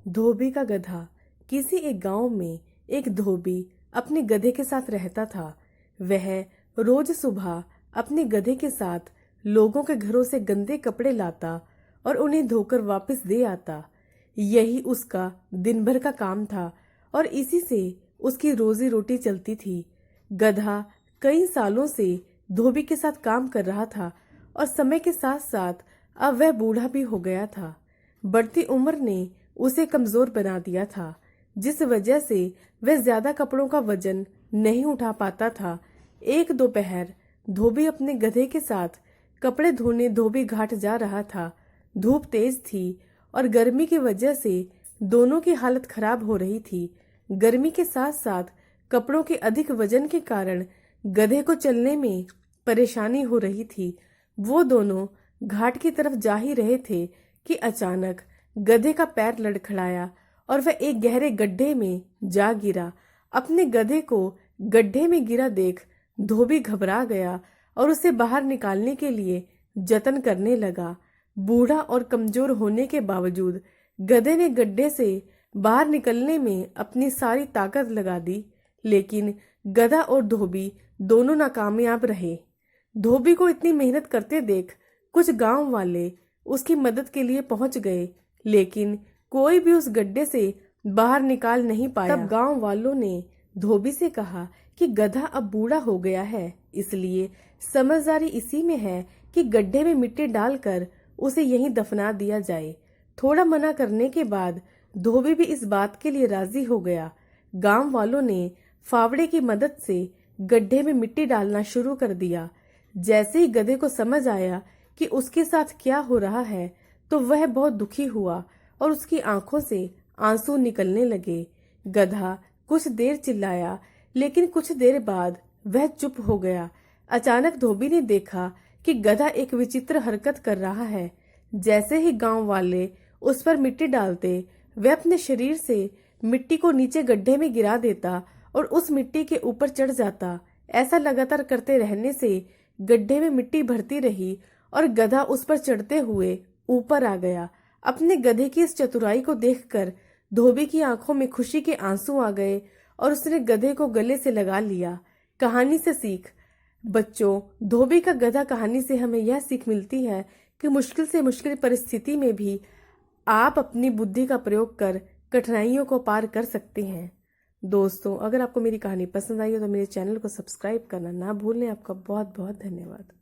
धोबी का गधा। किसी एक गांव में एक धोबी अपने गधे के साथ रहता था। वह रोज सुबह अपने गधे के साथ लोगों के घरों से गंदे कपड़े लाता और उन्हें धोकर वापस दे आता। यही उसका दिन भर का काम था और इसी से उसकी रोजी रोटी चलती थी। गधा कई सालों से धोबी के साथ काम कर रहा था और समय के साथ साथ अब वह बूढ़ा भी हो गया था। बढ़ती उम्र ने उसे कमजोर बना दिया था, जिस वजह से वह ज्यादा कपड़ों का वजन नहीं उठा पाता था। एक दोपहर धोबी अपने गधे के साथ कपड़े धोने धोबी घाट जा रहा था। धूप तेज थी और गर्मी की वजह से दोनों की हालत खराब हो रही थी। गर्मी के साथ साथ कपड़ों के अधिक वजन के कारण गधे को चलने में परेशानी हो रही थी। वो दोनों घाट की तरफ जा ही रहे थे कि अचानक गधे का पैर लड़खड़ाया और वह एक गहरे गड्ढे में जा गिरा। अपने गधे को गड्ढे में गिरा देख धोबी घबरा गया और उसे बाहर निकालने के लिए जतन करने लगा। बूढ़ा और कमजोर होने के बावजूद गधे ने गड्ढे से बाहर निकलने में अपनी सारी ताकत लगा दी, लेकिन गधा और धोबी दोनों नाकामयाब रहे। धोबी को इतनी मेहनत करते देख कुछ गांव वाले उसकी मदद के लिए पहुंच गए, लेकिन कोई भी उस गड्ढे से बाहर निकाल नहीं पाया। तब गांव वालों ने धोबी से कहा कि गधा अब बूढ़ा हो गया है, इसलिए समझदारी इसी में है कि गड्ढे में मिट्टी डालकर उसे यहीं दफना दिया जाए। थोड़ा मना करने के बाद धोबी भी इस बात के लिए राजी हो गया। गांव वालों ने फावड़े की मदद से गड्ढे में मिट्टी डालना शुरू कर दिया। जैसे ही गधे को समझ आया कि उसके साथ क्या हो रहा है, तो वह बहुत दुखी हुआ और उसकी आंखों से आंसू निकलने लगे। गधा कुछ देर चिल्लाया, लेकिन कुछ देर बाद वह चुप हो गया। अचानक धोबी ने देखा कि गधा एक विचित्र हरकत कर रहा है। जैसे ही गांव वाले उस पर मिट्टी डालते, वह अपने शरीर से मिट्टी को नीचे गड्ढे में गिरा देता और उस मिट्टी के ऊपर चढ़ जाता। ऐसा लगातार करते रहने से गड्ढे में मिट्टी भरती रही और गधा उस पर चढ़ते हुए ऊपर आ गया। अपने गधे की इस चतुराई को देखकर धोबी की आंखों में खुशी के आंसू आ गए और उसने गधे को गले से लगा लिया। कहानी से सीख। बच्चों, धोबी का गधा कहानी से हमें यह सीख मिलती है कि मुश्किल से मुश्किल परिस्थिति में भी आप अपनी बुद्धि का प्रयोग कर कठिनाइयों को पार कर सकते हैं। दोस्तों, अगर आपको मेरी कहानी पसंद आई हो तो मेरे चैनल को सब्सक्राइब करना ना भूलें। आपका बहुत बहुत धन्यवाद।